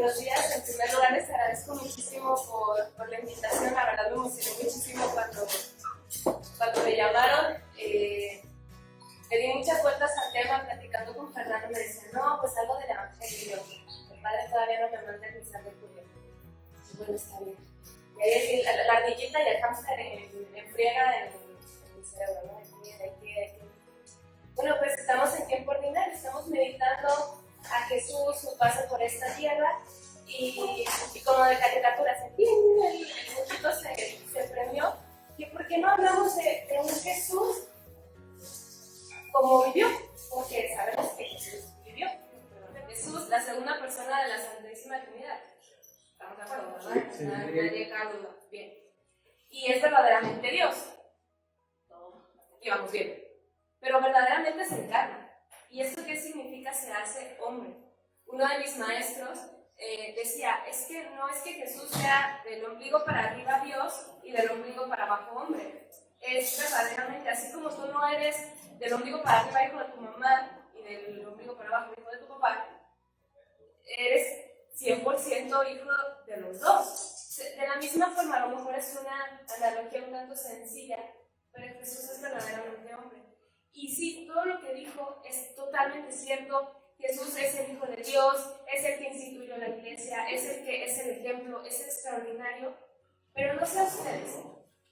Buenos días. En primer lugar, les agradezco muchísimo por la invitación. La verdad me emocioné muchísimo cuando me llamaron. Le di muchas vueltas al tema, platicando con Fernando. Me decía, no, pues algo del evangelio. El padre todavía no me manda el mensaje de Julio. Bueno, está bien. Y ahí la ardillita y el hámster en friega en mi cerebro, ¿no? Bueno, pues estamos en tiempo ordinario, estamos meditando a Jesús, su paso por esta tierra, y como de caricatura, el muchito se premió, que ¿por qué no hablamos de un Jesús como vivió? Porque sabemos que Jesús vivió. Jesús, la segunda persona de la Santísima Trinidad. ¿Estamos de acuerdo, verdad? Sí. Nadie cabe duda. Bien. Y es verdaderamente Dios. Aquí vamos bien. Pero verdaderamente se encarna. ¿Y esto qué significa? Se hace hombre. Uno de mis maestros decía, no es que Jesús sea del ombligo para arriba Dios y del ombligo para abajo hombre. Es verdaderamente, así como tú no eres del ombligo para arriba hijo de tu mamá y del ombligo para abajo hijo de tu papá, eres 100% hijo de los dos. De la misma forma, a lo mejor es una analogía un tanto sencilla, pero Jesús es verdaderamente hombre. Y sí, todo lo que dijo es totalmente cierto. Jesús es el Hijo de Dios, es el que instituyó la iglesia, es el que es el ejemplo, es extraordinario. Pero no sé a ustedes,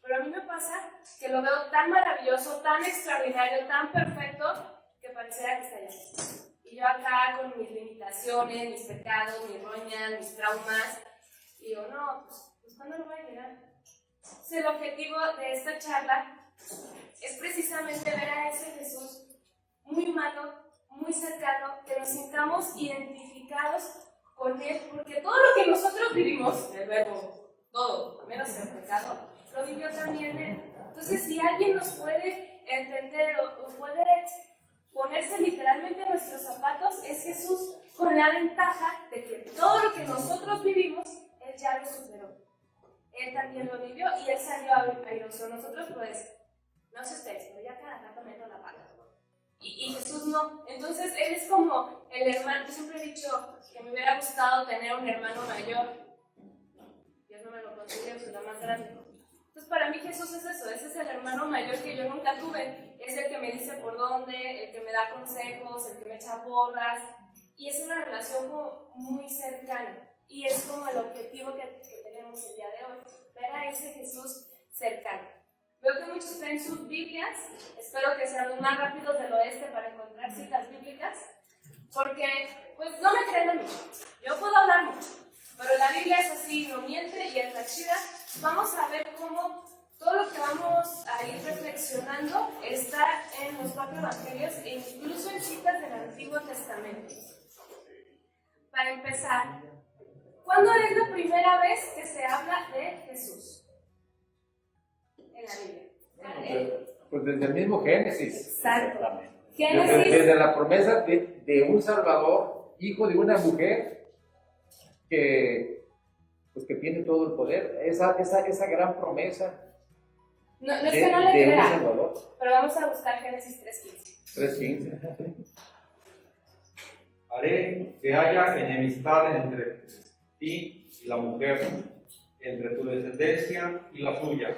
pero a mí me pasa que lo veo tan maravilloso, tan extraordinario, tan perfecto, que pareciera que está allá. Y yo acá con mis limitaciones, mis pecados, mis roñas, mis traumas, y digo, no, pues ¿cuándo lo voy a llegar? Entonces, el objetivo de esta charla es precisamente ver a ese Jesús muy humano, muy cercano, que nos sintamos identificados con Él, porque todo lo que nosotros vivimos, el verbo, todo, menos el pecado, lo vivió también Él. Entonces, si alguien nos puede entender o puede ponerse literalmente en nuestros zapatos, es Jesús, con la ventaja de que todo lo que nosotros vivimos, Él ya lo superó. Él también lo vivió y Él salió airoso. Nosotros, pues, no sé ustedes, pero ya cada rato meto la pata. Y Jesús no. Entonces, Él es como el hermano. Yo siempre he dicho que me hubiera gustado tener un hermano mayor. Dios no me lo concedió, sino más grande. Entonces, para mí Jesús es eso. Ese es el hermano mayor que yo nunca tuve. Es el que me dice por dónde, el que me da consejos, el que me echa porras. Y es una relación como muy cercana. Y es como el objetivo que tenemos el día de hoy. Ver a ese Jesús cercano. Veo que muchos traen sus Biblias, espero que sean los más rápidos del oeste para encontrar citas bíblicas, porque pues no me creen a mí, yo puedo hablar mucho, pero la Biblia es así, no miente y es la chida. Vamos a ver cómo todo lo que vamos a ir reflexionando está en los 4 evangelios e incluso en citas del Antiguo Testamento. Para empezar, ¿cuándo es la primera vez que se habla de Jesús en la Biblia? Pues desde el mismo Génesis. Exacto. Génesis. Desde la promesa de un Salvador, hijo de una mujer que tiene todo el poder. Esa gran promesa. No es que no le de un crea, Salvador. pero vamos a buscar Génesis 3:15. 3:15. Haré que haya enemistad entre ti y la mujer, entre tu descendencia y la suya.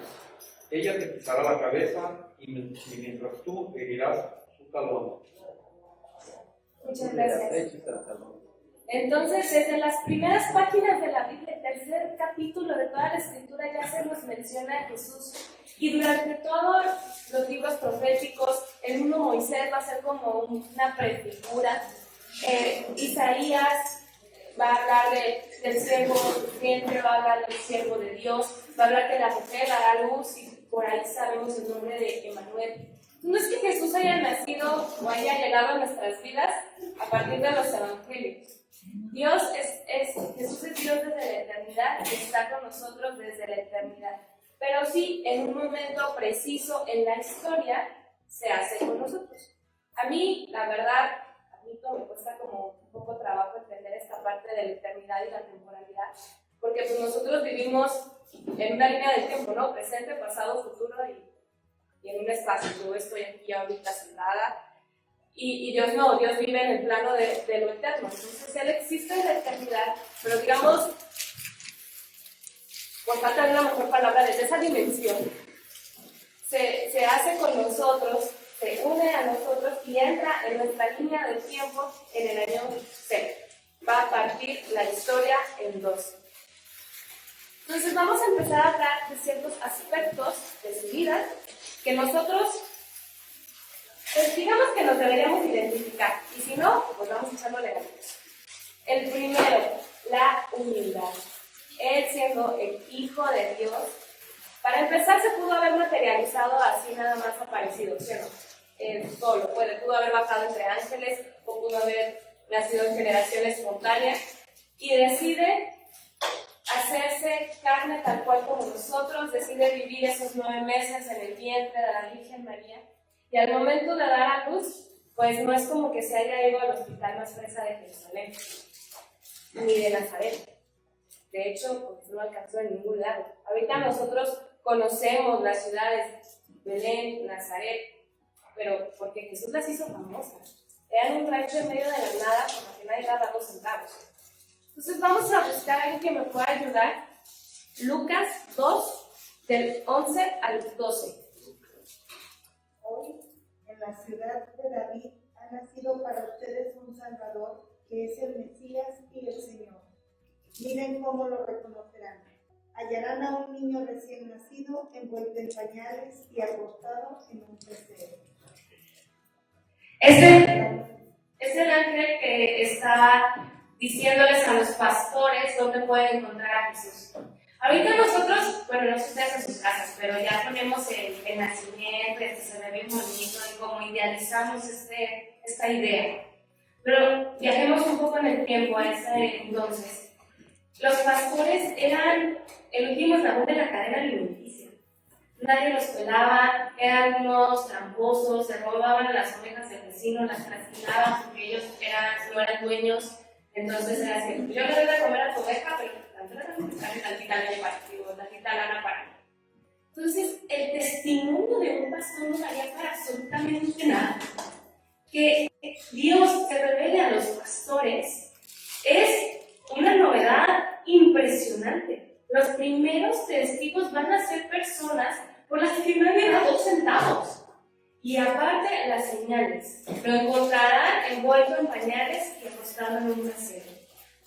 Ella te pisará la cabeza y mientras tú herirás su talón. Muchas gracias. Entonces, desde las primeras páginas de la Biblia, el tercer capítulo de toda la Escritura, ya se nos menciona a Jesús. Y durante todos los libros proféticos, el mismo Moisés va a ser como una prefigura. Isaías va a hablar del siervo vientre, va a hablar del siervo de Dios, va a hablar que la mujer dará luz y por ahí sabemos el nombre de Emmanuel. No es que Jesús haya nacido o haya llegado a nuestras vidas a partir de los evangelios. Jesús es Dios desde la eternidad y está con nosotros desde la eternidad. Pero sí, en un momento preciso en la historia, se hace con nosotros. A mí, la verdad, me cuesta como un poco trabajo entender esta parte de la eternidad y la temporalidad, porque pues nosotros vivimos en una línea del tiempo, ¿no? Presente, pasado, futuro y en un espacio. Yo estoy aquí ahorita sentada Y Dios no, Dios vive en el plano de lo eterno. Entonces Él existe en la eternidad, pero digamos, por falta de una mejor palabra, desde esa dimensión, se hace con nosotros, se une a nosotros y entra en nuestra línea de tiempo en el año 0. Va a partir la historia en dos. Entonces vamos a empezar a hablar de ciertos aspectos de su vida que nosotros, pues digamos que nos deberíamos identificar, y si no, pues vamos echándole ganas. El primero, la humildad. Él siendo el Hijo de Dios, para empezar se pudo haber materializado así nada más aparecido, ¿sí o no? Solo, pudo haber bajado entre ángeles, o pudo haber nacido en generación espontánea, y decide hacerse carne tal cual como nosotros, decide vivir esos 9 meses en el vientre de la Virgen María, y al momento de dar a luz, pues no es como que se haya ido al hospital más fresa de Jerusalén, ni de Nazaret. De hecho, pues no alcanzó en ningún lado. Ahorita nosotros conocemos las ciudades Belén, Nazaret, pero porque Jesús las hizo famosas. Eran un rancho en medio de la nada con la que nadie daba 2 centavos. Entonces vamos a buscar a alguien que me pueda ayudar. Lucas 2, del 11 al 12. Hoy, en la ciudad de David, ha nacido para ustedes un Salvador, que es el Mesías y el Señor. Miren cómo lo reconocerán. Hallarán a un niño recién nacido, envuelto en pañales y acostado en un pesebre. Es el ángel que está diciéndoles a los pastores dónde pueden encontrar a Jesús. Ahorita nosotros, bueno, no sé ustedes en sus casas, pero ya ponemos el nacimiento, se ve bien bonito y como idealizamos esta idea. Pero viajemos un poco en el tiempo a ese entonces. Los pastores eran el último eslabón de la cadena alimenticia. Nadie los pelaba, eran unos tramposos, se robaban las ovejas del vecino, las trasquilaban porque ellos no eran dueños. Entonces era así, yo le doy de comer a tu oveja, pero tantita lana para mí. Entonces, el testimonio de un pastor no valía para absolutamente nada. Que Dios se revele a los pastores es una novedad impresionante. Los primeros testigos van a ser personas por las que nadie da 2 centavos. Y aparte, las señales. Lo encontrarán envuelto en pañales y acostado en un pesebre.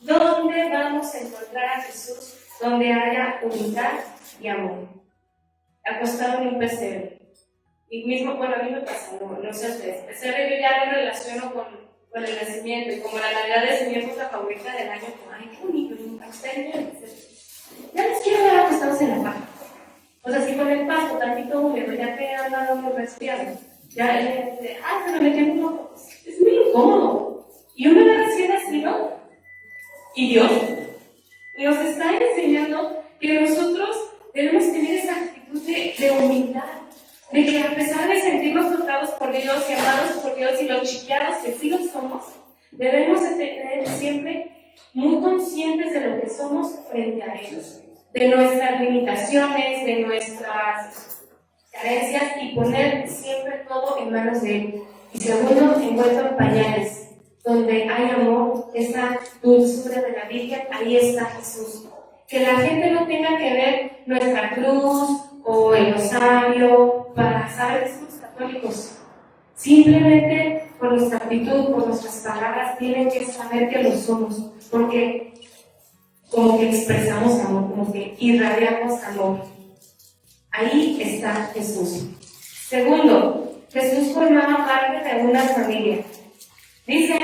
¿Dónde vamos a encontrar a Jesús? Donde haya unidad y amor. Acostado en un pesebre. Y mismo, bueno, a mí me pasa, no sé ustedes. Pesebre yo ya lo relaciono con el nacimiento, y como la Navidad es mi época favorita del año, como, ay, qué bonito, nunca ustedes ya les quiero ver acostados en la paja. O sea, si con el pasto tantito húmedo, ya que han dado muy resfriado, ya se me metió un poco, es muy incómodo. Y uno de recién nacido, y Dios nos está enseñando que nosotros debemos tener esa actitud de humildad, de que a pesar de sentirnos tocados por Dios y amados por Dios y los chiqueados que sí lo somos, debemos de tener siempre muy conscientes de lo que somos frente a ellos, de nuestras limitaciones, de nuestras carencias, y poner siempre todo en manos de Él. Y segundo, envuelto en pañales, donde hay amor, esa dulzura de la Virgen, ahí está Jesús. Que la gente no tenga que ver nuestra cruz o el rosario para saber que somos católicos. Simplemente por nuestra actitud, por nuestras palabras, tienen que saber que lo somos, porque como que expresamos amor, como que irradiamos amor. Ahí está Jesús. Segundo, Jesús formaba parte de una familia. Dicen,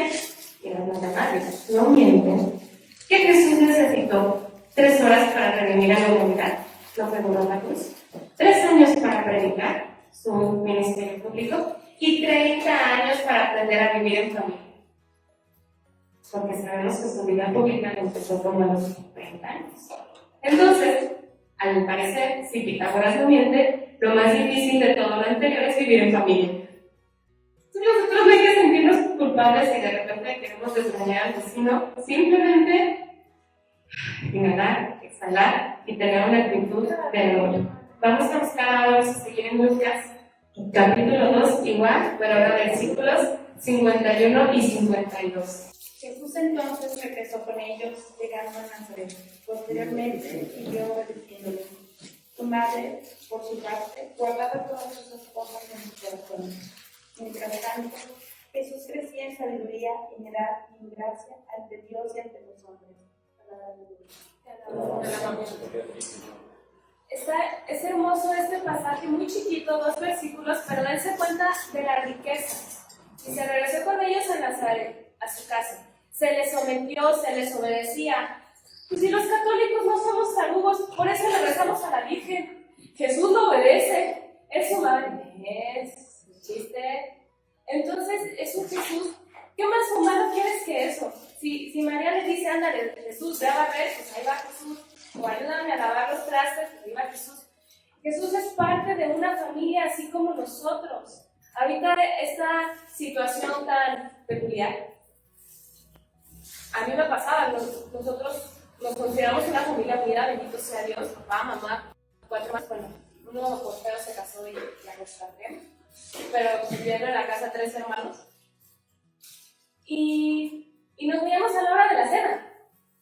y las matemáticas no mienten, que Jesús necesitó 3 horas para redimir a la humanidad, lo perdonó la cruz, 3 años para predicar su ministerio público y 30 años para aprender a vivir en familia. Porque sabemos que su vida pública empezó como a los 30 años. Entonces, al parecer, si Pitágoras no miente, lo más difícil de todo lo anterior es vivir en familia. Entonces, nosotros no hay que sentirnos culpables si de repente queremos desgañar al vecino, simplemente inhalar, exhalar y tener una actitud de amor. Vamos a buscar ahora, vamos a seguir en Lucas, capítulo 2, igual, pero ahora versículos 51 y 52. Jesús entonces regresó con ellos, llegando a Nazaret. Posteriormente siguió diciéndole: tu madre, por su parte, guardaba todas sus cosas en su corazón. Mientras tanto, Jesús crecía en sabiduría, en edad y en gracia ante Dios y ante los hombres. Es hermoso este pasaje, muy chiquito, 2 versículos, pero dense cuenta de la riqueza. Y se regresó con ellos a Nazaret, a su casa. Se les sometió, se les obedecía. Pues si los católicos no somos tarugos, por eso le rezamos a la Virgen. Jesús lo obedece. Es su madre. Es un chiste. Entonces, es un Jesús. ¿Qué más humano quieres que eso? Si María le dice, ándale, Jesús, ve a barrer, pues ahí va Jesús. O ayúdame a lavar los trastes, pues ahí va Jesús. Jesús es parte de una familia así como nosotros. Ahorita esta situación tan peculiar, a mí me pasaba, nosotros nos consideramos una familia unida, bendito sea Dios, papá, mamá, 4 más, bueno, uno por feo se casó y la rescaté, pero viviendo en la casa 3 hermanos. Y nos veíamos a la hora de la cena,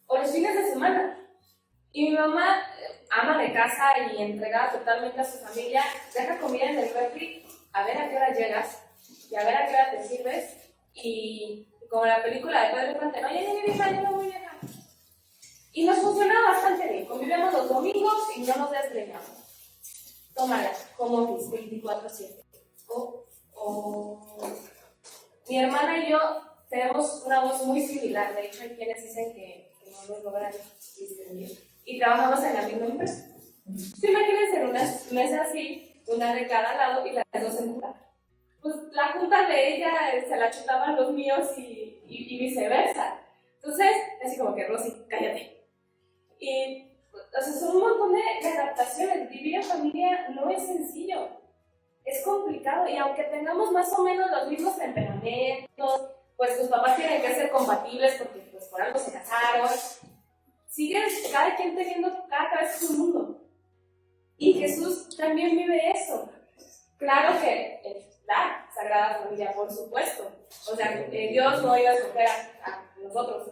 o los fines de semana. Y mi mamá, ama de casa y entregada totalmente a su familia, deja comida en el refri, a ver a qué hora llegas, y a ver a qué hora te sirves, y como la película de Pedro Infante, no, ya vieja, ya no voy a. Y nos funcionaba bastante bien, convivimos los domingos y no nos desgreñamos. Tómala, como Office, 24/7. Mi hermana y yo tenemos una voz muy similar, de hecho hay quienes dicen que no nos logran distinguir. Y trabajamos en la misma empresa. ¿Se imagínense en una mesa así, una de cada lado y las dos en junta? Pues la junta de ella se la chutaban los míos y viceversa. Entonces, así como que, Rosy, cállate. Y, o sea, son un montón de adaptaciones. Vivir en familia no es sencillo. Es complicado. Y aunque tengamos más o menos los mismos temperamentos, pues tus papás tienen que ser compatibles porque pues por algo se casaron. Sigues cada quien teniendo cada cabeza su mundo. Y Jesús también vive eso. Claro que es la Sagrada Familia, por supuesto. O sea, Dios no iba a escoger a nosotros.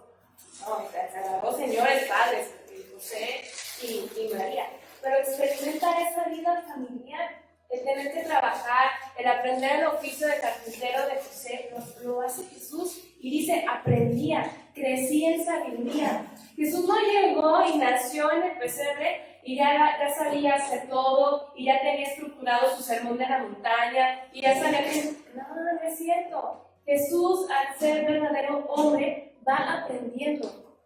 No, se agarró señores, padres, José y María. Pero experimentar esa vida familiar, el tener que trabajar, el aprender el oficio de carpintero de José, lo hace Jesús. Y dice, aprendía, crecía en sabiduría. Jesús no llegó y nació en el pesebre y ya sabía hacer todo, y ya tenía estructurado su sermón de la montaña, y ya sabía que... No es cierto. Jesús, al ser verdadero hombre, va aprendiendo.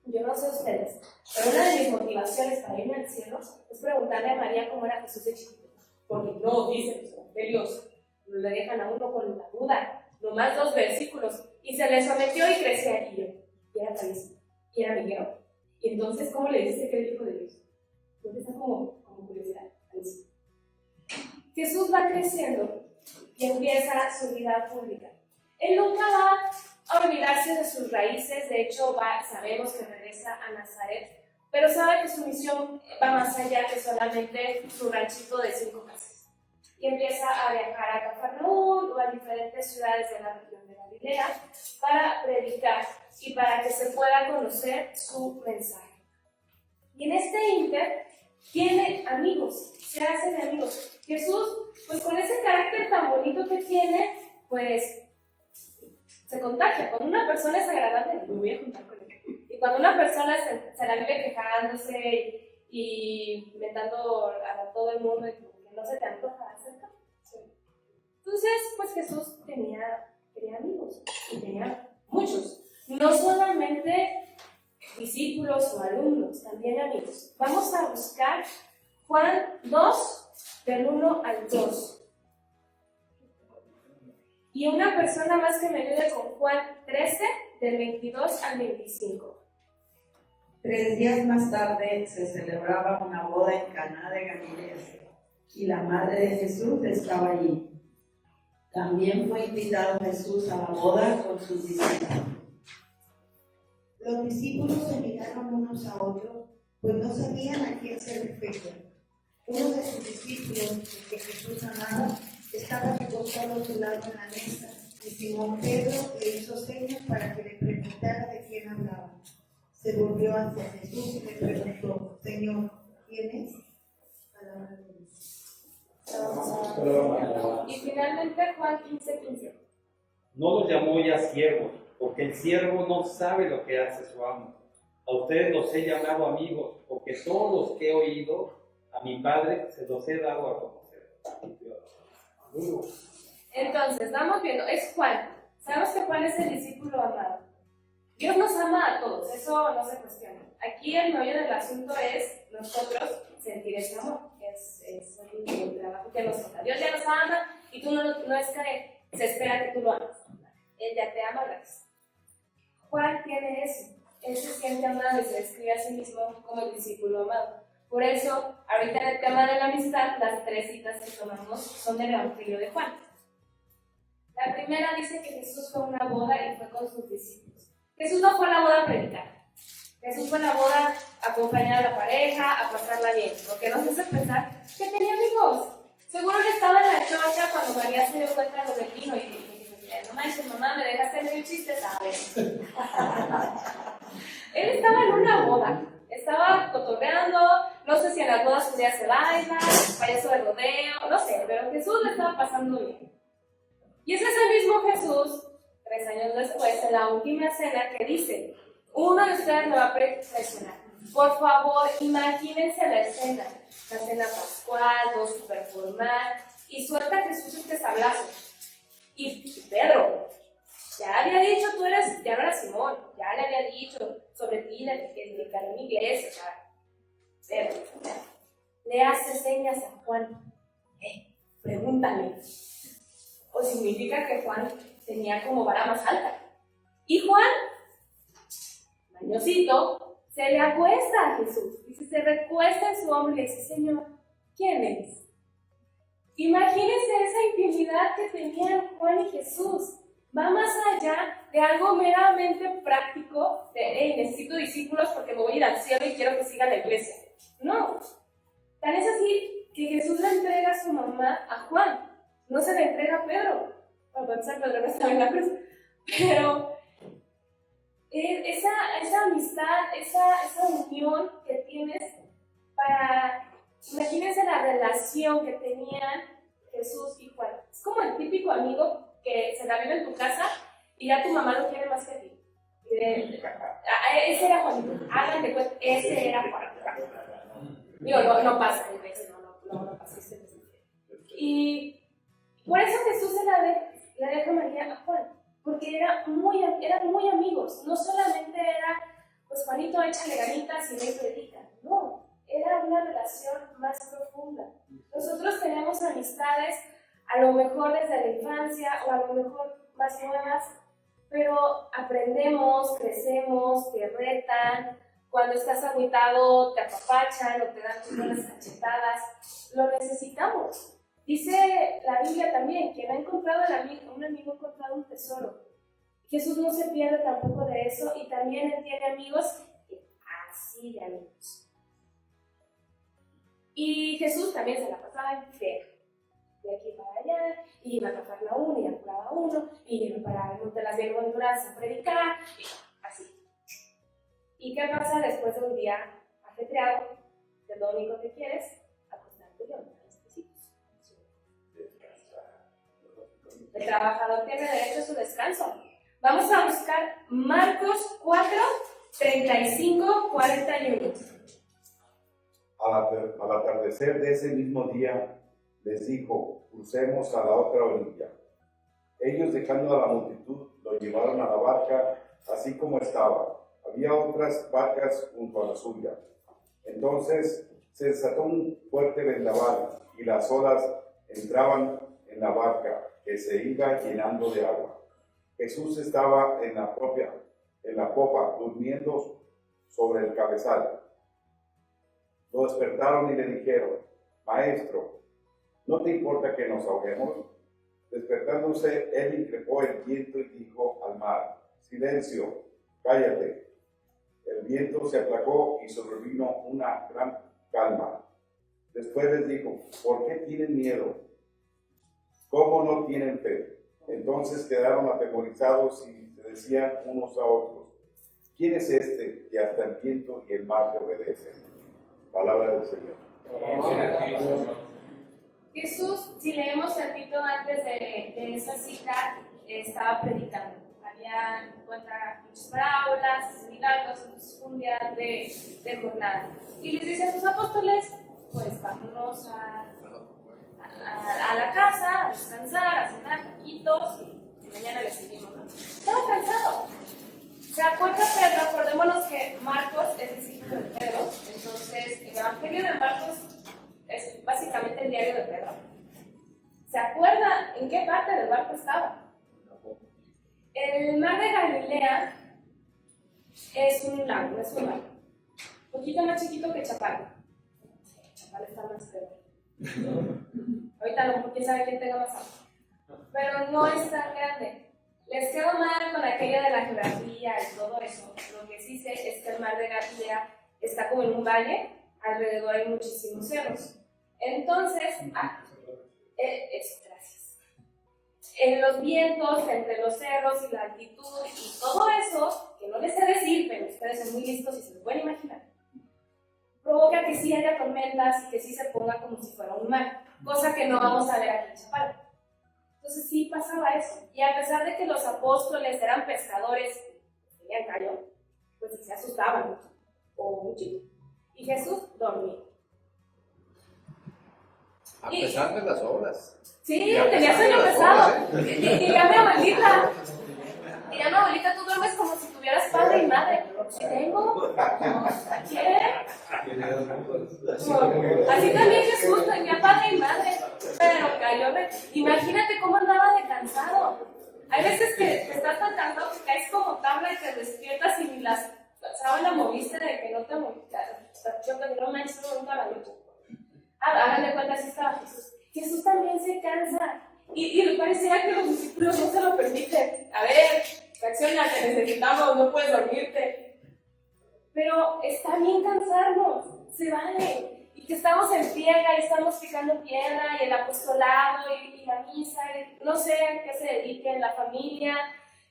Yo no sé ustedes, pero una de mis motivaciones para irme al cielo es preguntarle a María cómo era Jesús de chiquito. Porque no dicen los evangelios, le dejan a uno con la duda. Nomás 2 versículos. Y se le sometió y crecía. Y era carísimo. Y era amiguero. Y entonces, ¿cómo le dice que era el Hijo de Dios? Porque está como curiosidad. Jesús va creciendo y empieza su vida pública. Él nunca va a olvidarse de sus raíces. De hecho, sabemos que regresa a Nazaret, pero sabe que su misión va más allá que solamente su ranchito de 5 casas. Y empieza a viajar a Cafarnaúm o a diferentes ciudades de la región de Galilea para predicar y para que se pueda conocer su mensaje. Y en este ínter tiene amigos, se hacen amigos. Jesús, pues con ese carácter tan bonito que tiene, pues se contagia. Cuando una persona es agradable, me voy a juntar con él. Y cuando una persona se la vive quejándose y inventando a todo el mundo, y que no se te antoja acerca. Entonces, pues Jesús tenía amigos, y tenía muchos. No solamente discípulos o alumnos, también amigos. Vamos a buscar Juan 2, del 1 al 2. Y una persona más que me ayude con Juan 13, del 22 al 25. 3 días más tarde se celebraba una boda en Caná de Galilea, y la madre de Jesús estaba allí. También fue invitado Jesús a la boda con sus discípulos. Los discípulos se miraron unos a otros, pues no sabían a quién se refería. Uno de sus discípulos, el que Jesús amaba, estaba recostado a su lado en la mesa, Y Simón Pedro le hizo señas para que le preguntara de quién hablaba. Se volvió hacia Jesús y le preguntó: Señor, ¿quién es? Palabra de Dios. Y finalmente Juan 15:15. No los llamó ya siervos, porque el siervo no sabe lo que hace su amo. A ustedes los he llamado amigos, porque todos los que he oído a mi Padre se los he dado a conocer. Entonces, vamos viendo, es Juan. Sabemos que Juan es el discípulo amado. Dios nos ama a todos, eso no se cuestiona. Aquí el meollo del asunto es nosotros sentir ese amor. Es el trabajo que nos toca. Dios ya nos ama y tú no es que se espera que tú lo ames. Él ya te ama, gracias. Juan tiene eso. Él se siente amado y se describe a sí mismo como el discípulo amado. Por eso, ahorita en el tema de la amistad, las 3 citas que tomamos son del Evangelio de Juan. La primera dice que Jesús fue a una boda y fue con sus discípulos. Jesús no fue a la boda a predicar. Jesús fue a la boda a acompañar a la pareja, a pasarla bien. Lo que nos hace pensar que tenía amigos. Seguro que estaba en la chocha cuando María se dio cuenta de lo del vino y dice: no manches, mamá, me dejaste hacer un chiste, ¿sabes? Él estaba en una boda. Estaba cotorreando, no sé si en las bodas un día se baila, payaso de rodeo, no sé, pero Jesús le estaba pasando bien. Y es ese mismo Jesús, 3 años después, en la última cena, que dice: uno de ustedes me va a presionar. Por favor, imagínense la escena pascual, todo súper formal, y suelta a Jesús este sablazo. Y Pedro, ya había dicho, ya no eras Simón, ya le había dicho sobre ti, le dedicaré mi iglesia, Pedro, le hace señas a Juan, pregúntale. O significa que Juan tenía como vara más alta. Y Juan, mañosito, se le acuesta a Jesús. Dice, se recuesta en su hombro y le dice: Señor, ¿quién es? Imagínense esa intimidad que tenían Juan y Jesús. Va más allá de algo meramente práctico, de necesito discípulos porque me voy a ir al cielo y quiero que siga la iglesia. No. Tan es así que Jesús le entrega a su mamá a Juan. No se le entrega a Pedro. Pedro no estaba en la cruz. Pero esa amistad, esa unión que tienes para... Imagínense la relación que tenían Jesús y Juan. Es como el típico amigo que se la vive en tu casa y ya tu mamá lo quiere más que a ti. Ese era Juanito. Hagan de cuenta, ese era Juan. Digo, no pasa, a veces no pasa. Y por eso Jesús le deja a María a Juan, porque eran muy amigos. No solamente era, pues Juanito, échale ganitas y me predica. No, era una relación más profunda. Nosotros tenemos amistades, a lo mejor desde la infancia o a lo mejor más nuevas, pero aprendemos, crecemos, te retan. Cuando estás agüitado, te apapachan o te dan unas cachetadas. Lo necesitamos. Dice la Biblia también, quien ha encontrado un amigo ha encontrado un tesoro. Jesús no se pierde tampoco de eso y también él tiene amigos así de amigos. Y Jesús también se la pasaba en fe. De aquí para allá, y iba a tocar la una y apuraba uno, y iba para el monte de las bienaventuranzas a predicar, y así. ¿Y qué pasa después de un día ajetreado? Que lo único que quieres, acostarte y levantar los piecitos. El trabajador tiene derecho a su descanso. Vamos a buscar Marcos 4, 35, 41. Al atardecer de ese mismo día, les dijo: crucemos a la otra orilla. Ellos, dejando a la multitud, lo llevaron a la barca así como estaba. Había otras barcas junto a la suya. Entonces se desató un fuerte vendaval y las olas entraban en la barca, que se iba llenando de agua. Jesús estaba en la popa, durmiendo sobre el cabezal. Lo despertaron y le dijeron: Maestro, ¿no te importa que nos ahoguemos? Despertándose, él increpó el viento y dijo al mar: Silencio, cállate. El viento se aplacó y sobrevino una gran calma. Después les dijo: ¿por qué tienen miedo? ¿Cómo no tienen fe? Entonces quedaron atemorizados y se decían unos a otros: ¿quién es este que hasta el viento y el mar le obedecen? Palabra del Señor. Jesús, si leemos tantito antes de esa cita, estaba predicando. Había encuentra muchas parábolas, milagros, entonces un día de jornada. Y les dice a sus apóstoles, pues vámonos a la casa, a descansar, a cenar poquitos y mañana les seguimos, ¿no? Estaba cansado. ¿Se acuerda Pedro? Acordémonos que Marcos es discípulo de Pedro, entonces el Evangelio de Marcos es básicamente el diario de Pedro. ¿Se acuerda en qué parte del barco estaba? El mar de Galilea es un lago, no es un mar. Un poquito más chiquito que Chapala. Chapala está más peor. Ahorita a lo mejor quién sabe quién tenga más agua. Pero no es tan grande. Les quedo mal con aquello de la geografía y todo eso. Lo que sí sé es que el mar de Galilea está como en un valle, alrededor hay muchísimos cerros. Entonces, eso, gracias. En los vientos, entre los cerros y la altitud y todo eso, que no les sé decir, pero ustedes son muy listos y se lo pueden imaginar, provoca que sí haya tormentas y que sí se ponga como si fuera un mar, cosa que no vamos a ver aquí en Chapala. Entonces sí pasaba eso. Y a pesar de que los apóstoles eran pescadores, tenían callo, pues se asustaban mucho, o mucho. Y Jesús dormía. A pesar de las olas. Sí, Y a tenía pesar de sueño las pesado. olas, Diría mi abuelita. Diría mi abuelita, tú duermes como si tuvieras padre y madre. ¿Sí tengo? ¿Qué? Así también Jesús tenía padre y madre. Pero cayó. Imagínate cómo andaba de cansado. Hay veces que estás tan cansado que caes como tabla y te despiertas y ni la sábana moviste de que no te moviste. Yo te digo, manches, no me la noche. Hagan de cuenta, así estaba Jesús. Jesús también se cansa. Y le parecía que los discípulos no se lo permiten. A ver, reacciona, te necesitamos, no puedes dormirte. Pero está bien cansarnos, se vale. Y que estamos en friega y estamos picando piedra, y el apostolado, y la misa, y no sé a qué se dediquen, la familia.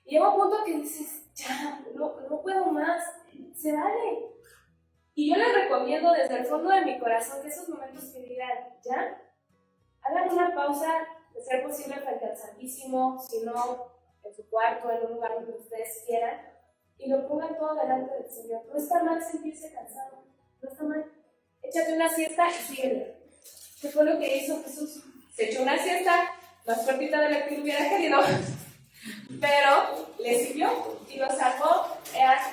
Y llega un punto que dices, ya, no puedo más, se vale. Y yo les recomiendo desde el fondo de mi corazón que esos momentos que digan, ya, hagan una pausa, de ser posible frente al Santísimo, si no, en su cuarto, en un lugar donde ustedes quieran, y lo pongan todo delante del Señor. No está mal sentirse cansado, no está mal. Échate una siesta y síguele. ¿Qué fue lo que hizo Jesús? Se echó una siesta más cortita de la que hubiera querido, pero le siguió y lo salvó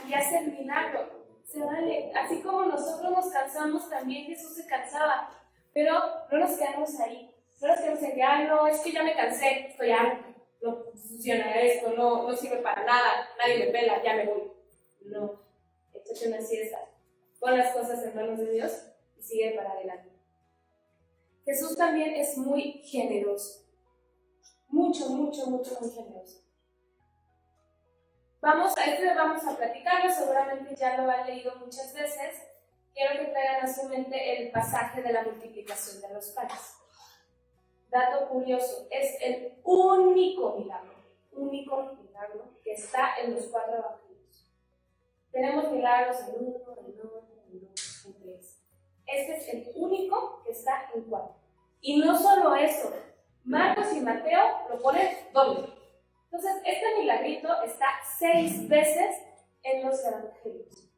y hace el milagro. Se vale. Así como nosotros nos cansamos, también Jesús se cansaba, pero no nos quedamos ahí. No nos quedamos en que, ay, no, es que ya me cansé, estoy harta, no funciona esto, no sirve para nada, nadie me pela, ya me voy. No, échate una siesta, pon las cosas en manos de Dios y sigue para adelante. Jesús también es muy generoso, muy generoso. Vamos a platicarlo, seguramente ya lo han leído muchas veces. Quiero que traigan a su mente el pasaje de la multiplicación de los panes. Dato curioso, es el único milagro que está en los 4 evangelios. Tenemos milagros en 1, en 2, en 2, en 3. Este es el único que está en 4. Y no solo eso, Marcos y Mateo lo ponen doble. Entonces, este milagrito está 6 veces en los evangelios.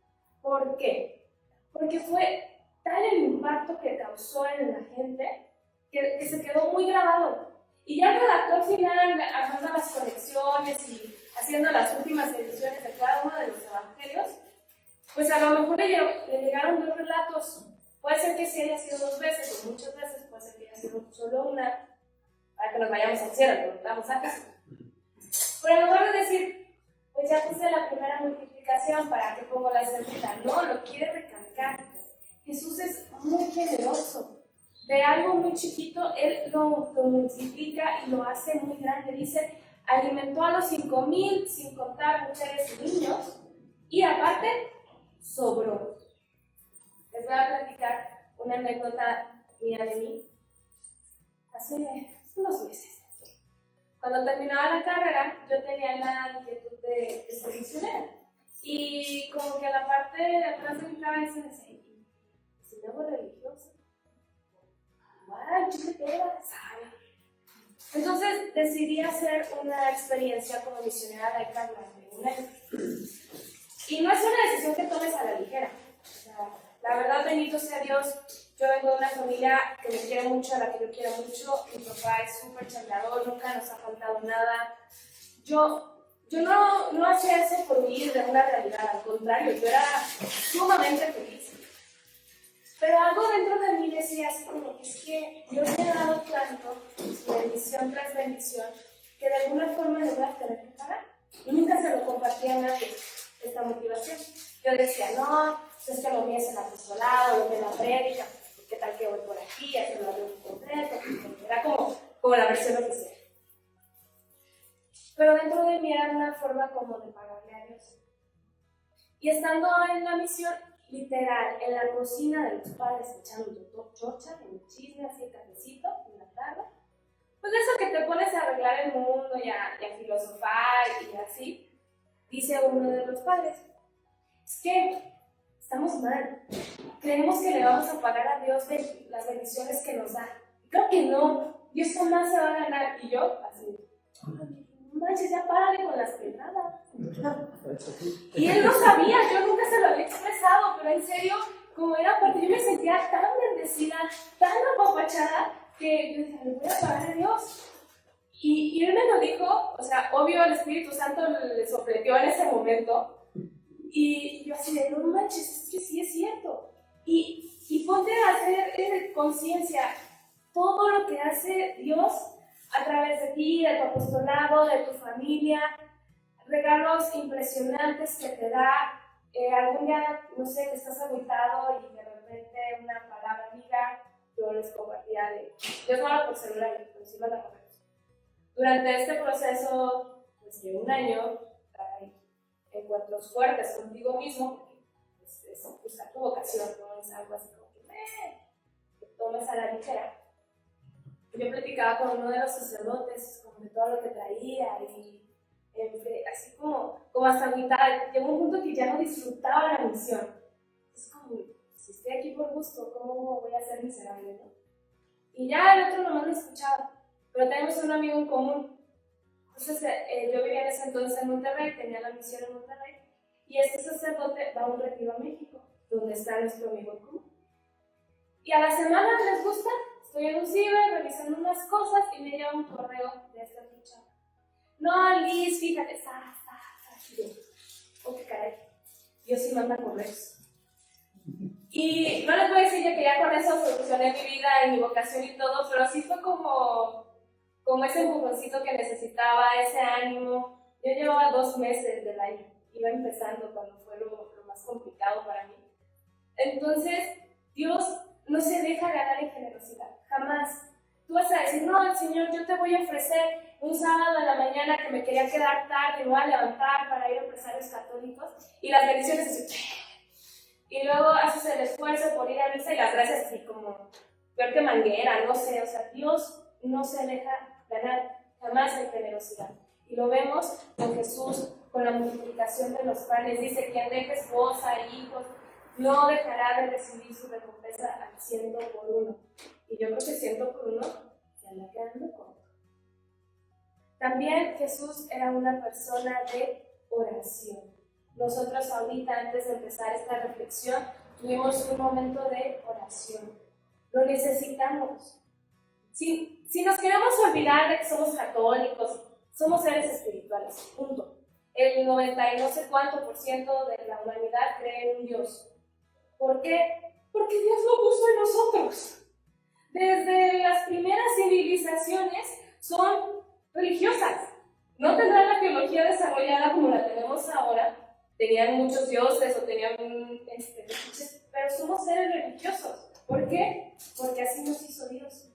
¿Por qué? Porque fue tal el impacto que causó en la gente que se quedó muy grabado. Y ya el redactor final, armando las correcciones y haciendo las últimas ediciones de cada uno de los evangelios, pues a lo mejor le llegaron 2 relatos. Puede ser que sí haya sido 2 veces o muchas veces, puede ser que haya sido solo una, para que nos vayamos al cielo, que nos vamos a casa. Pero en lugar de decir, pues ya puse la primera multiplicación, ¿para qué pongo la segunda? No, lo quiere recalcar. Jesús es muy generoso. De algo muy chiquito, Él lo multiplica y lo hace muy grande. Dice, alimentó a los 5,000 sin contar mujeres y niños, y aparte, sobró. Les voy a platicar una anécdota mía de mí. Hace unos meses, cuando terminaba la carrera, yo tenía la inquietud de ser misionera. Y como que a la parte de atrás de mi cabeza decía, si me hago religiosa, igual, chiquitera, ¿sabes? Entonces decidí hacer una experiencia como misionera de Carla de un año. Y no es una decisión que tomes a la ligera. O sea, la verdad, bendito sea Dios, yo vengo de una familia que me quiere mucho, a la que yo quiero mucho. Mi papá es súper chambeador, nunca nos ha faltado nada. Yo no hacía eso por huir de una realidad, al contrario, yo era sumamente feliz. Pero algo dentro de mí decía así como que es que Dios me ha dado tanto, bendición tras bendición, que de alguna forma le voy a tener que pagar. Y nunca se lo compartía a nadie, esta motivación. Yo decía, no, es que lo mío es el apostolado, lo de la prédica, ¿qué tal que voy por aquí, hacerlo algo concreto? Era como la versión oficial. Pero dentro de mí era una forma como de pagarle a Dios. Y estando en la misión, literal, en la cocina de los padres echando chocha, en el chisme, así cafecito, en la tarde, pues eso que te pones a arreglar el mundo y a filosofar y así, dice uno de los padres, es que estamos mal, creemos que le vamos a pagar a Dios de las bendiciones que nos da. Creo que no, Dios jamás se va a ganar. Y yo, así, no manches, ya párale con las pedradas. Y él no sabía, yo nunca se lo había expresado, pero en serio, como era parte, yo me sentía tan bendecida, tan apapachada, que yo decía, le voy a pagar a Dios. Y él me lo dijo, o sea, obvio el Espíritu Santo le sopleteó en ese momento, y yo así de, no manches, es que sí es cierto. Y ponte a hacer conciencia todo lo que hace Dios a través de ti, de tu apostolado, de tu familia, regalos impresionantes que te da. Algún día, no sé, que estás agüitado y de repente una palabra amiga, yo les compartía de, yo estaba por celular, pero sí manda correos. Durante este proceso, pues de un año, hay encuentros fuertes contigo mismo, porque es buscar tu vocación, no es algo así como que tomes a la ligera. Yo platicaba con uno de los sacerdotes, como de todo lo que traía, y así como hasta agüitada, llegó un punto que ya no disfrutaba la misión. Es como, si estoy aquí por gusto, ¿cómo voy a ser miserable, no? Y ya el otro nomás me escuchaba, pero tenemos un amigo en común. Entonces yo vivía en ese entonces en Monterrey, tenía la misión en Monterrey, y este sacerdote va a un retiro a México, donde está nuestro amigo en común. Y a la semana les gusta, estoy en un ciber revisando unas cosas y me llega un correo de esta chava. No, Liz, fíjate, oh, qué caray, Dios sí manda correos. Y no les voy a decir que ya con eso solucioné mi vida y mi vocación y todo, pero sí fue como ese empujoncito que necesitaba, ese ánimo. Yo llevaba 2 meses del año, iba empezando cuando fue lo más complicado para mí. Entonces, Dios no se deja ganar en generosidad, jamás. Tú vas a decir, no, Señor, yo te voy a ofrecer un sábado en la mañana que me quería quedar tarde, me voy a levantar para ir a empresarios católicos, y las bendiciones así, y luego haces el esfuerzo por ir a misa y las gracias así como peor que manguera, no sé, o sea, Dios no se deja ganar jamás en generosidad. Y lo vemos con Jesús, con la multiplicación de los panes, dice, quien deje esposa e hijos, no dejará de recibir su recompensa al 100 por 1. Y yo creo que 100 por 1 se anda quedando corto. También Jesús era una persona de oración. Nosotros ahorita, antes de empezar esta reflexión, tuvimos un momento de oración. Lo necesitamos. Si nos queremos olvidar de que somos católicos, somos seres espirituales, punto. El 90 y no sé cuánto % de la humanidad cree en un Dios. ¿Por qué? Porque Dios lo puso en nosotros. Desde las primeras civilizaciones son religiosas. No tendrán la teología desarrollada como la tenemos ahora. Tenían muchos dioses o tenían pero somos seres religiosos. ¿Por qué? Porque así nos hizo Dios.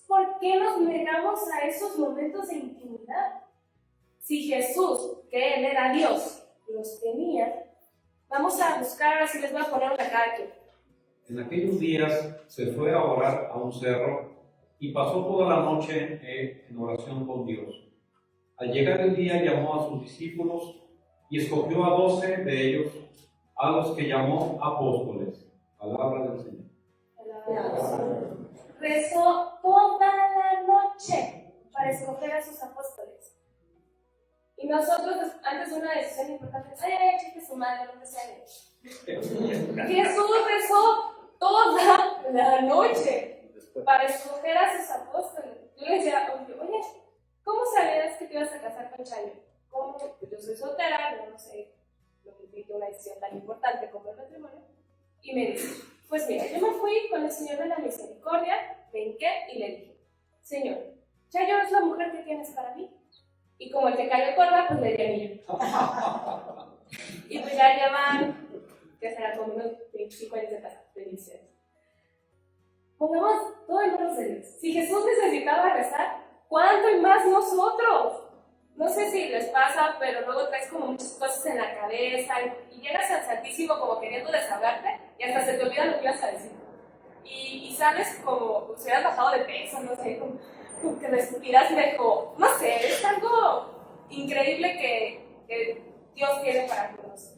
¿Por qué nos negamos a esos momentos de intimidad? Si Jesús, que Él era Dios, los tenía, vamos a buscar, así les voy a poner una cara aquí. En aquellos días se fue a orar a un cerro y pasó toda la noche en oración con Dios. Al llegar el día llamó a sus discípulos y escogió a 12 de ellos, a los que llamó apóstoles. Palabra del Señor. Rezó toda la noche para escoger a sus apóstoles. Y nosotros, antes de una decisión importante, cheque su madre, lo que sea. Jesús rezó toda la noche para escoger a sus apóstoles. Yo le decía, oye, ¿cómo sabías que te ibas a casar con Chayo? ¿Cómo? Pues yo soy soltera, no sé lo que implica una decisión tan importante como el matrimonio. Y me dice, pues mira, yo me fui con el Señor de la Misericordia, me hinqué y le dije, Señor, Chayo es la mujer que tienes para mí. Y como el que cayó corda, pues le di anillo. Y pues ya llevan, que será como unos 25 años de casa, de inicio. Pongamos todo en manos de Dios. Si Jesús necesitaba rezar, ¿cuánto y más nosotros? No sé si les pasa, pero luego traes como muchas cosas en la cabeza y llegas al Santísimo como queriendo desahogarte y hasta se te olvida lo que ibas a decir. Y sales como si hubieras bajado de peso, no sé, como que respiras mejor. No sé, es algo increíble que Dios tiene para nosotros.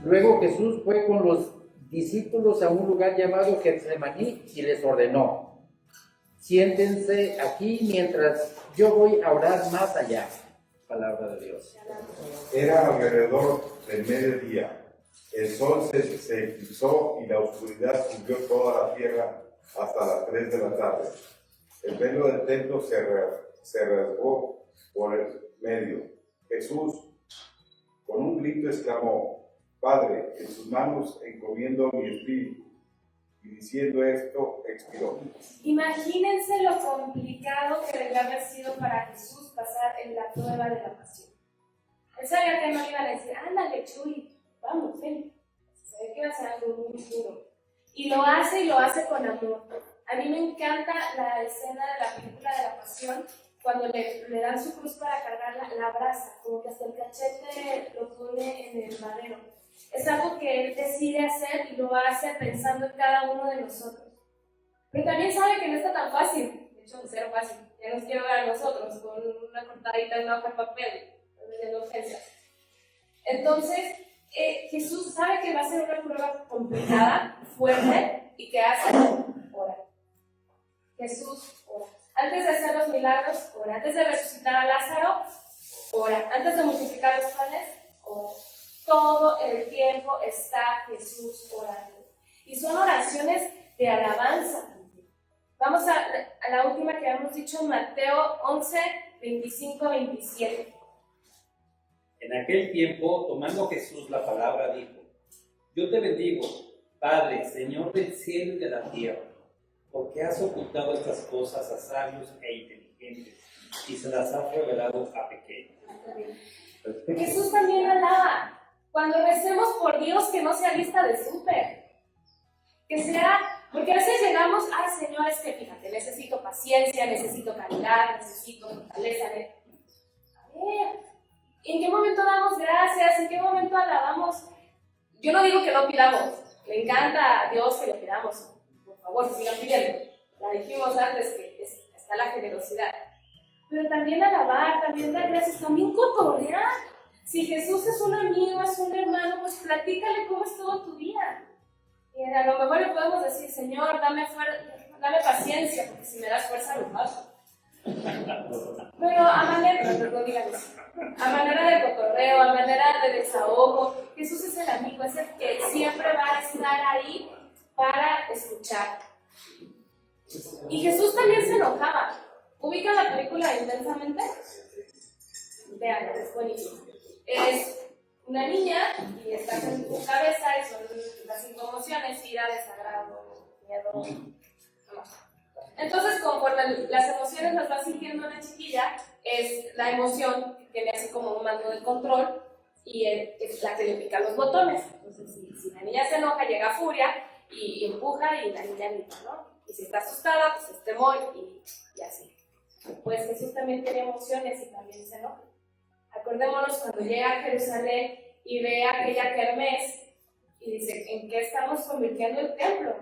Luego Jesús fue con los discípulos a un lugar llamado Getsemaní y les ordenó: siéntense aquí mientras yo voy a orar más allá. Palabra de Dios. Era alrededor del mediodía. El sol se eclipsó y la oscuridad cubrió toda la tierra hasta las 3 de la tarde. El velo del templo se rasgó por el medio. Jesús, con un grito, exclamó: Padre, en tus manos encomiendo mi espíritu. Y diciendo esto, expiró. Imagínense lo complicado que debió haber sido para Jesús pasar en la prueba de la pasión. Él sabía que no iban a decir, ándale, Chuy, vamos, ven. Se ve que va a ser algo muy duro. Y lo hace con amor. A mí me encanta la escena de la película de la pasión, cuando le dan su cruz para cargarla, la abraza, como que hasta el cachete lo pone en el madero. Es algo que él decide hacer y lo hace pensando en cada uno de nosotros. Pero también sabe que no está tan fácil, de hecho, cero fácil. Ya nos quiero ver a nosotros con una cortadita en una hoja de papel, de urgencias. Entonces, Jesús sabe que va a ser una prueba complicada, fuerte, y que hace ora. Jesús ora. Antes de hacer los milagros, ora. Antes de resucitar a Lázaro, ora. Antes de multiplicar los panes, ora. Todo el tiempo está Jesús orando. Y son oraciones de alabanza. Vamos a la última que hemos dicho en Mateo 11, 25, 27. En aquel tiempo, tomando Jesús la palabra, dijo: Yo te bendigo, Padre, Señor del cielo y de la tierra, porque has ocultado estas cosas a sabios e inteligentes y se las has revelado a pequeños. Jesús también alaba. Cuando recemos por Dios, que no sea lista de súper. Que sea, porque a veces llegamos, ay Señor, es que fíjate, necesito paciencia, necesito caridad, necesito fortaleza. A ver, ¿en qué momento damos gracias? ¿En qué momento alabamos? Yo no digo que no pidamos. Me encanta a Dios que lo pidamos. Por favor, sigan pidiendo. La dijimos antes que está la generosidad. Pero también alabar, también dar gracias, también cotorrear. Si Jesús es un amigo, es un hermano, pues platícale cómo estuvo tu día. Y a lo mejor le podemos decir, Señor, dame paciencia, porque si me das fuerza lo paso. Pero a manera de cotorreo, a manera de desahogo, Jesús es el amigo, es el que siempre va a estar ahí para escuchar. Y Jesús también se enojaba. ¿Ubican la película Intensamente? Vean, es buenísimo. Es una niña y está en su cabeza y son las 5 emociones: ira, desagrado, miedo, amor. Entonces, conforme las emociones las va sintiendo una chiquilla, es la emoción que tiene así como un mando de control y es la que le pica los botones. Entonces, si la niña se enoja, llega furia y empuja y la niña grita, ¿no? Y si está asustada, pues es temor y así. Pues Jesús también tiene emociones y también se enoja. Acordémonos cuando llega a Jerusalén y ve aquella kermés y dice, ¿en qué estamos convirtiendo el templo?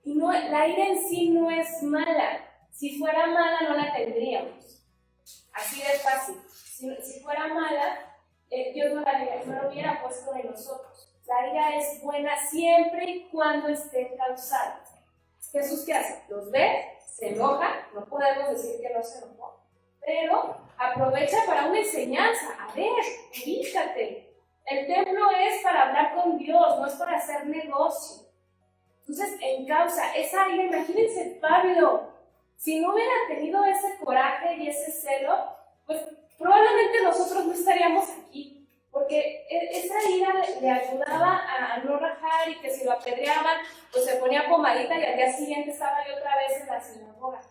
Y no, la ira en sí no es mala. Si fuera mala no la tendríamos. Así de fácil. Si fuera mala, Dios no lo hubiera puesto en nosotros. La ira es buena siempre y cuando esté causada. Jesús, ¿qué hace? Los ve, se enoja, no podemos decir que no se enojó, pero aprovecha para una enseñanza. A ver, ubícate. El templo es para hablar con Dios, no es para hacer negocio. Entonces, en causa, esa ira, imagínense Pablo, si no hubiera tenido ese coraje y ese celo, pues probablemente nosotros no estaríamos aquí, porque esa ira le ayudaba a no rajar y que si lo apedreaban, pues se ponía pomadita y al día siguiente estaba yo otra vez en la sinagoga.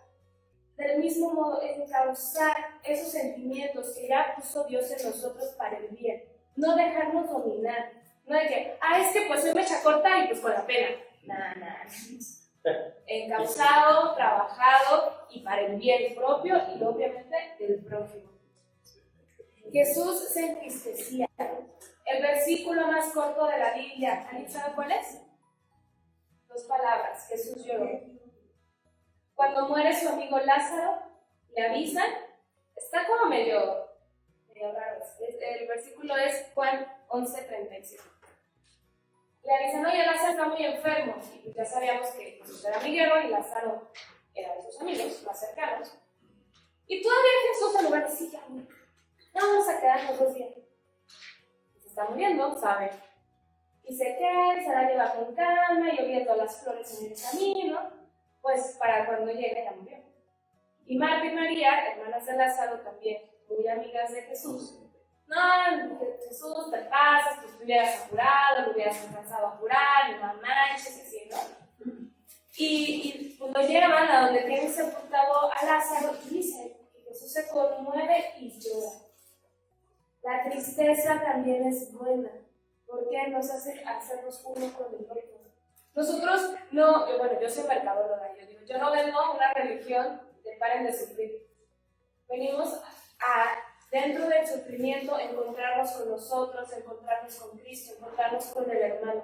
Del mismo modo, encauzar esos sentimientos que ya puso Dios en nosotros para el bien, no dejarnos dominar, no de que, es que pues soy mecha corta y pues con la pena. Nada. Encauzado, trabajado y para el bien propio y obviamente del prójimo. Jesús se entristecía. El versículo más corto de la Biblia, ¿alguien sabe cuál es? 2 palabras, Jesús lloró. Cuando muere su amigo Lázaro, le avisan, está como medio raro. El versículo es Juan 11:35. Le avisan, oye, Lázaro está muy enfermo. Y pues ya sabíamos que Jesús era amiguero y Lázaro era de sus amigos más cercanos. Y todavía Jesús, en lugar de decir, ya, vamos a quedarnos 2 días. Se está muriendo, sabe. Y se queda, se la lleva con calma y oliendo las flores en el camino, pues para cuando llegue ya murió. Y Marta y María, hermanas de Lázaro, también muy amigas de Jesús. No, Jesús, te pasas, pues te hubieras apurado, lo hubieras alcanzado a apurar, no manches, así, ¿no? Y cuando llegan a donde tienen sepultado a Lázaro, dice que Jesús se conmueve y llora. La tristeza también es buena, porque nos hace hacernos uno con el otro. Nosotros no, yo soy mercadóloga, yo no vendo una religión de paren de sufrir. Venimos dentro del sufrimiento, encontrarnos con nosotros, encontrarnos con Cristo, encontrarnos con el hermano.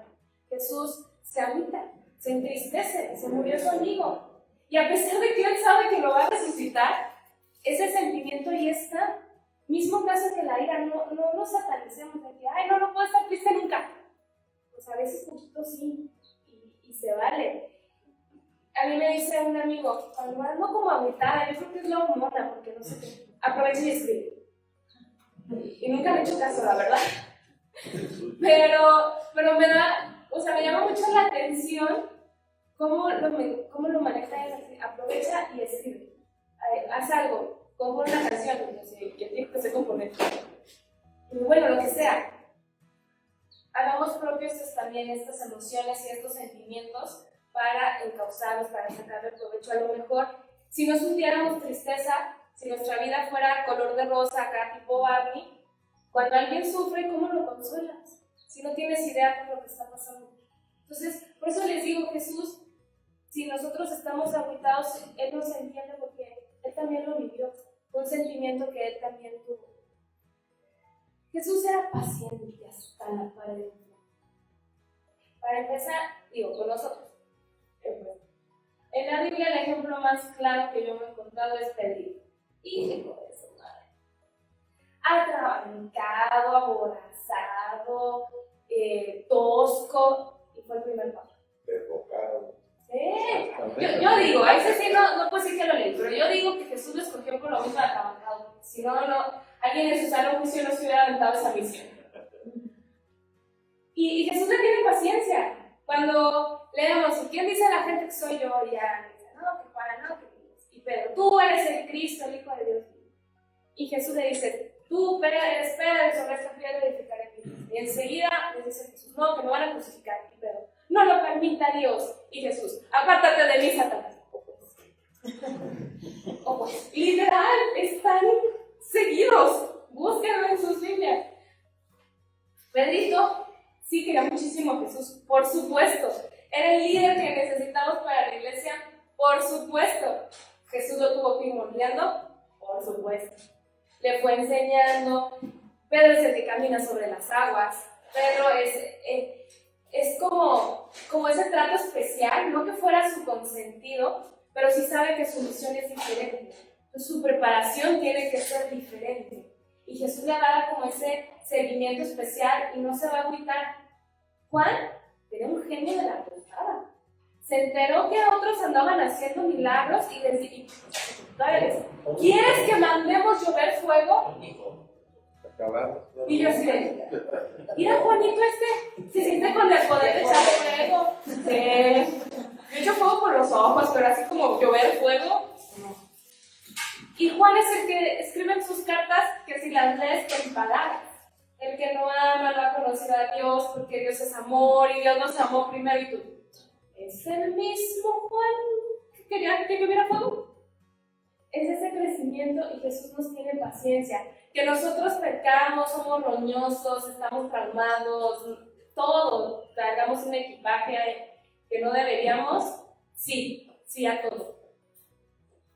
Jesús se agüita, se entristece, se murió su amigo. Y a pesar de que Él sabe que lo va a resucitar, ese sentimiento y esta mismo caso que la ira, no nos satanicemos de que, no puedo estar triste nunca. Pues a veces un poquito sí, y se vale. A mí me dice un amigo, cuando ando como agüitada, yo creo que es la hormona, porque no sé qué, aprovecho y escribo. Y nunca me he hecho caso, la verdad. Pero me llama mucho la atención cómo lo maneja él. Aprovecha y escribe. Haz algo, compone una canción, yo digo que sé componer. Y bueno, lo que sea. Hagamos propios también estas emociones y estos sentimientos para encauzarlos, para sacarle provecho. A lo mejor, si no sintiéramos tristeza, si nuestra vida fuera color de rosa, acá tipo Barney, cuando alguien sufre, ¿cómo lo consuelas? Si no tienes idea de lo que está pasando. Entonces, por eso les digo, Jesús, si nosotros estamos agüitados, Él nos entiende porque Él también lo vivió, un sentimiento que Él también tuvo. Jesús era paciente hasta la pared. Para empezar, con nosotros. En la Biblia el ejemplo más claro que yo me he encontrado es Pedrito. Hijo de su madre. Atrabancado, aborazado, tosco, y fue el primer papa. Derrocado. Yo digo, a ese sí no puedo decir que lo leí, pero yo digo que Jesús lo escogió por lo mismo de atrabancado. Si no, alguien en su sano juicio no se hubiera aventado esa misión. Y Jesús le tiene paciencia. Cuando leemos, ¿quién dice la gente que soy yo? Y ya dice, que Pedro, tú eres el Cristo, el Hijo de Dios. Y Jesús le dice, tú eres Pedro, sobre esta piedra edificaré mi iglesia. Y enseguida le dice Jesús, no, que me van a crucificar. Y Pedro, no lo permita Dios. Y Jesús, apártate de mí, Satanás. Pues, literal, están seguidos. Búsquenlo en sus Biblias. Pedrito sí quería muchísimo a Jesús, por supuesto. Era el líder que necesitamos para la iglesia, por supuesto. Jesús lo tuvo que ir moldeando, por supuesto. Le fue enseñando. Pedro es el que camina sobre las aguas. Pedro es como ese trato especial, no que fuera su consentido, pero sí sabe que su misión es diferente. Su preparación tiene que ser diferente. Y Jesús le va a dar como ese seguimiento especial y no se va a agüitar. Juan era un genio de la posada. Se enteró que otros andaban haciendo milagros y les dijo, ¿quieres que mandemos llover fuego? Y yo así de, mira Juanito se siente con el poder de echar fuego. Yo echo fuego por los ojos, pero así como llover fuego, no. Y Juan es el que escribe en sus cartas que si las lees te empalagas. El que no ama no ha conocido a Dios porque Dios es amor y Dios nos amó primero y tú. ¿Es el mismo Juan que quería que lloviera fuego? Es ese crecimiento y Jesús nos tiene paciencia. Que nosotros pecamos, somos roñosos, estamos traumados, todo, tragamos un equipaje que no deberíamos, sí a todo.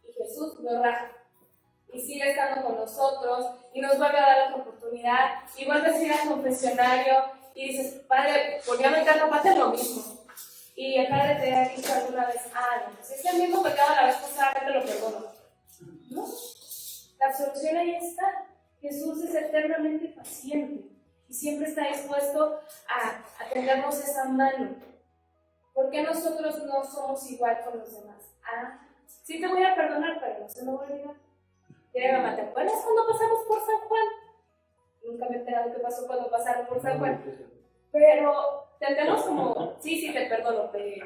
Y Jesús nos raja y sigue estando con nosotros y nos vuelve a dar otra oportunidad y vuelves a ir al confesionario y dices, padre, volví a meter ropa de lo mismo. Y el padre te ha dicho alguna vez, no, pues es el mismo pecado la vez pasada, te lo perdono. No, la absolución ahí está. Jesús es eternamente paciente y siempre está dispuesto a tendernos esa mano. ¿Por qué nosotros no somos igual con los demás? Sí te voy a perdonar, pero no se me voy a olvidar. Mamá, ¿te acuerdas cuando pasamos por San Juan? Nunca me he enterado qué pasó cuando pasaron por San Juan. Pero tendemos como, sí, te perdono, pero ¿te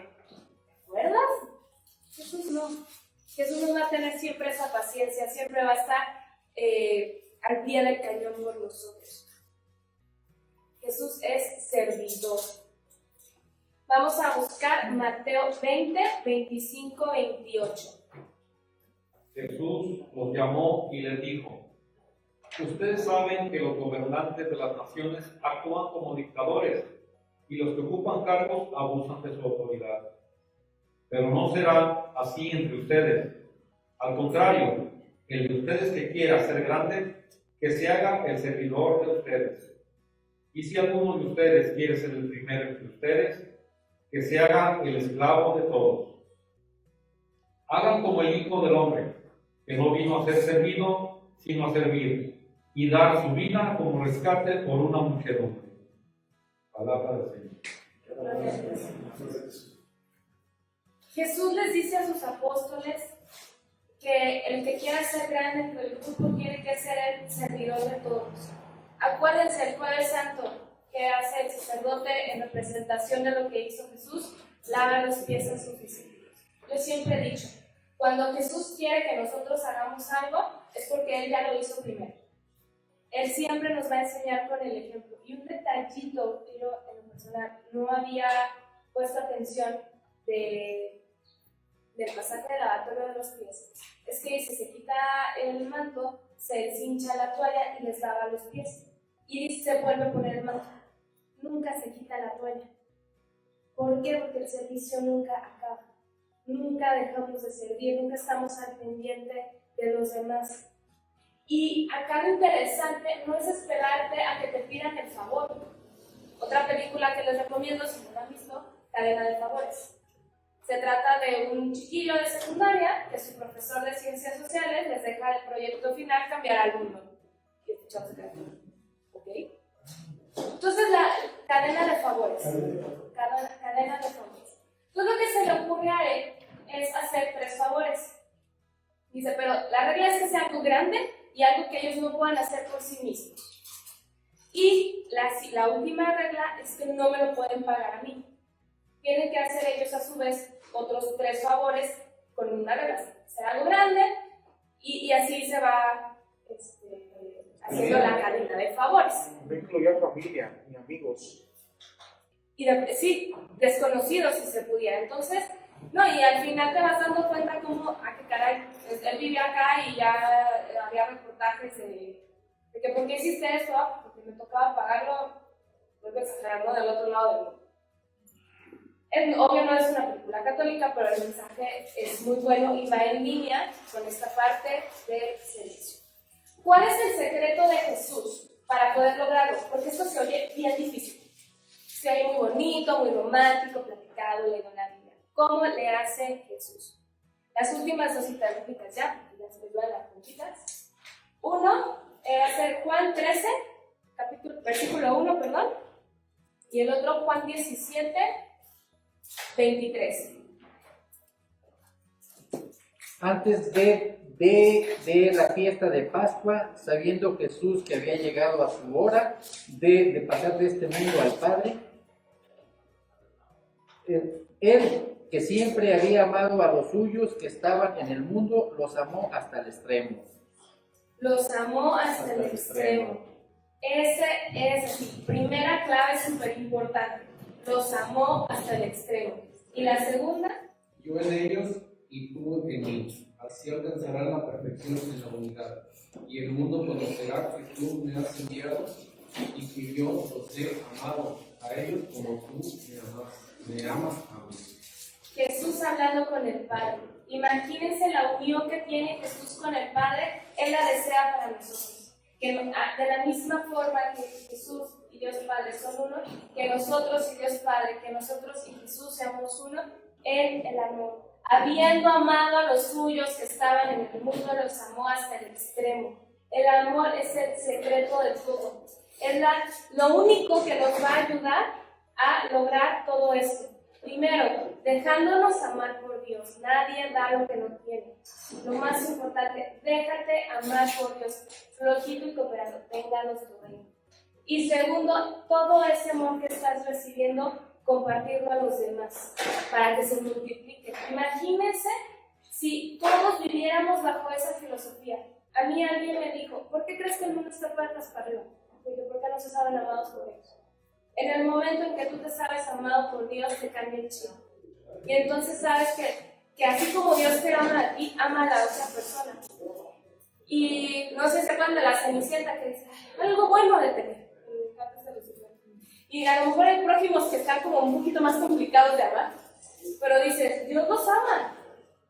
acuerdas? Jesús no. Jesús no va a tener siempre esa paciencia, siempre va a estar al pie del cañón por nosotros. Jesús es servidor. Vamos a buscar Mateo 20, 25, 28. Jesús los llamó y les dijo: ustedes saben que los gobernantes de las naciones actúan como dictadores y los que ocupan cargos abusan de su autoridad. Pero no será así entre ustedes. Al contrario, el de ustedes que quiera ser grande, que se haga el servidor de ustedes. Y si alguno de ustedes quiere ser el primero entre ustedes, que se haga el esclavo de todos. Hagan como el Hijo del Hombre, que no vino a ser servido, sino a servir, y dar su vida como rescate por una muchedumbre. Palabra del Señor. Jesús les dice a sus apóstoles que el que quiera ser grande entre el grupo tiene que ser el servidor de todos. Acuérdense, el Jueves Santo, que hace el sacerdote en representación de lo que hizo Jesús, lava los pies a sus discípulos. Yo siempre he dicho, cuando Jesús quiere que nosotros hagamos algo, es porque Él ya lo hizo primero. Él siempre nos va a enseñar con el ejemplo. Y un detallito que yo en lo personal no había puesto atención del pasaje del lavatorio de los pies, es que si se quita el manto, se deshincha la toalla y les lava los pies. Y se vuelve a poner el manto. Nunca se quita la toalla. ¿Por qué? Porque el servicio nunca acaba. Nunca dejamos de servir, nunca estamos al pendiente de los demás. Y acá lo interesante no es esperarte a que te pidan el favor. Otra película que les recomiendo, si no la han visto, Cadena de Favores. Se trata de un chiquillo de secundaria que su profesor de ciencias sociales les deja el proyecto final cambiar al mundo. Y escuchamos el canto. ¿Ok? Entonces la cadena de favores. Cadena de favores. Entonces lo que se le ocurre a él es hacer 3 favores. Dice, pero la regla es que sea algo grande y algo que ellos no puedan hacer por sí mismos. Y la última regla es que no me lo pueden pagar a mí. Tienen que hacer ellos a su vez otros 3 favores con una regla. Será algo grande y así se va haciendo la cadena de favores. No incluía familia ni amigos. Y sí, desconocidos si se pudiera. Entonces, no, y al final te vas dando cuenta como, qué caray, él vivía acá y ya había reportajes de que ¿por qué hiciste esto? Porque me tocaba pagarlo, vuelvo a exagerar, ¿no? Del otro lado del mundo. Obvio no es una película católica, pero el mensaje es muy bueno y va en línea con esta parte del servicio. ¿Cuál es el secreto de Jesús para poder lograrlo? Porque esto se oye bien difícil. Se oye muy bonito, muy romántico, platicado, leído en la Biblia. ¿Cómo le hace Jesús? Las últimas 2 citas bíblicas ya les voy a dar puntitas. Uno va a ser Juan 13, versículo 1, perdón, y el otro Juan 17, 23. Antes de la fiesta de Pascua, sabiendo Jesús que había llegado a su hora de pasar de este mundo al Padre, Él, que siempre había amado a los suyos que estaban en el mundo, los amó hasta el extremo. Los amó hasta el extremo. Esa es la primera clave súper importante. Los amó hasta el extremo. ¿Y la segunda? Yo en ellos y tú en mí. Así alcanzarán la perfección en la unidad. Y el mundo conocerá que tú me has enviado y que yo los he amado a ellos como tú me amas a mí. Jesús hablando con el Padre. Imagínense la unión que tiene Jesús con el Padre. Él la desea para nosotros. Que de la misma forma que Jesús y Dios Padre son uno, que nosotros y Dios Padre, que nosotros y Jesús seamos uno en el amor. Habiendo amado a los suyos que estaban en el mundo, los amó hasta el extremo. El amor es el secreto de todo. Es lo único que nos va a ayudar a lograr todo esto. Primero, dejándonos amar por Dios. Nadie da lo que no tiene. Lo más importante, déjate amar por Dios. Flojito y cooperando, vénganos tu reino. Y segundo, todo ese amor que estás recibiendo, compartirlo a los demás para que se multiplique. Imagínense si todos viviéramos bajo esa filosofía. A mí alguien me dijo, ¿por qué crees que el mundo está puertas para arriba? Porque no se saben amados por Dios. En el momento en que tú te sabes amado por Dios, te cambia el chip. Y entonces sabes que así como Dios te ama a ti, ama a la otra persona. Y no sé si se acuerdan de la Cenicienta que dice, algo bueno de tener. Y a lo mejor hay prójimos que están como un poquito más complicados de amar, pero dice, Dios los ama.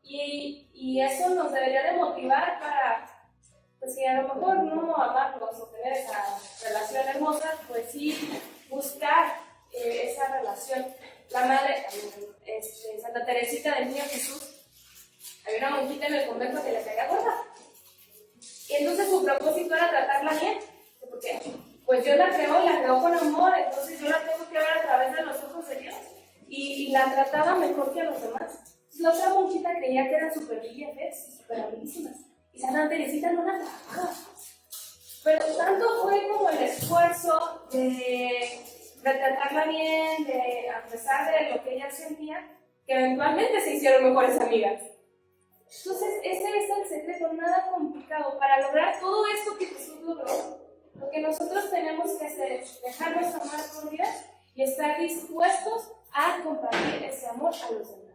Y eso nos debería de motivar para, pues si a lo mejor no amarlos o tener esa relación hermosa, pues sí buscar esa relación. La madre, Santa Teresita del Niño Jesús, había una monjita en el convento que le caía gorda. Y entonces su propósito era tratarla bien, porque pues Dios la creó y la creó con amor, entonces yo la tengo que ver a través de los ojos de Dios. Y la trataba mejor que a los demás. La otra monjita creía que eran súper BFFs y súper amiguísimas. Y Santa Teresita no la trataba. Pero tanto fue como el esfuerzo de tratarla bien, a pesar de lo que ella sentía, que eventualmente se hicieron mejores amigas. Entonces, ese es el secreto, nada complicado. Para lograr todo esto que Jesús logró, lo que nosotros tenemos que hacer es dejarnos amar por Dios y estar dispuestos a compartir ese amor a los demás.